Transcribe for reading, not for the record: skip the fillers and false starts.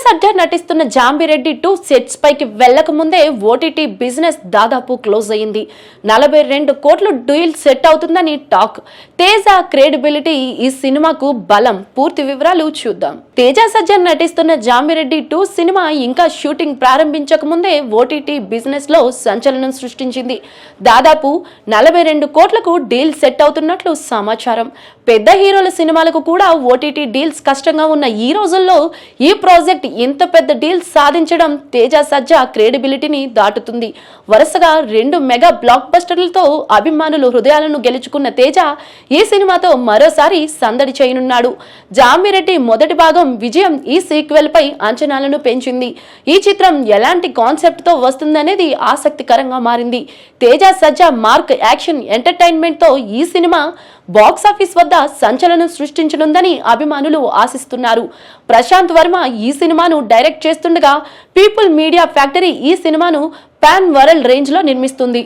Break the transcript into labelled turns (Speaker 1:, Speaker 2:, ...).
Speaker 1: సజ్జా నటిస్తున్న జాంబిరెడ్డి 2 సెట్స్ పైకి వెళ్లక ముందే ఓటీటీ బిజినెస్ దాదాపు క్లోజ్ అయింది. 42 కోట్ల డీల్ సెట్ అవుతుందని టాక్. తేజ క్రెడిబిలిటీ ఈ సినిమాకు బలం. పూర్తి వివరాలు చూద్దాం. తేజ సజ్జా నటిస్తున్న జాంబిరెడ్డి 2 సినిమా ఇంకా షూటింగ్ ప్రారంభించక ముందే ఓటీటీ బిజినెస్ లో సంచలనం సృష్టించింది. దాదాపు 42 కోట్లకు డీల్ సెట్ అవుతున్నట్లు సమాచారం. పెద్ద హీరోల సినిమాలకు కూడా ఓటీటీ డీల్స్ కష్టంగా ఉన్న ఈ రోజుల్లో ఈ ప్రాజెక్ట్ ఇంత పెద్ద డీల్ సాధించడం తేజ సజ్జా క్రెడిబిలిటీని దాటుతుంది. వరుసగా 2 మెగా బ్లాక్ బస్టర్లతో అభిమానులు హృదయాలను గెలుచుకున్న తేజ ఈ సినిమాతో మరోసారి సందడి చేయనున్నాడు. జాంబిరెడ్డి మొదటి భాగం విజయం ఈ సీక్వెల్ పై అంచనాలను పెంచింది. ఈ చిత్రం ఎలాంటి కాన్సెప్ట్ తో వస్తుందనేది ఆసక్తికరంగా మారింది. తేజ సజ్జా మార్క్ యాక్షన్ ఎంటర్టైన్మెంట్ తో ఈ సినిమా బాక్సాఫీస్ వద్ద సంచలనం సృష్టించనుందని అభిమానులు ఆశిస్తున్నారు. ప్రశాంత్ వర్మ ఈ సినిమాను డైరెక్ట్ చేస్తుండగా పీపుల్ మీడియా ఫ్యాక్టరీ ఈ సినిమాను పాన్ వరల్డ్ రేంజ్ లో నిర్మిస్తుంది.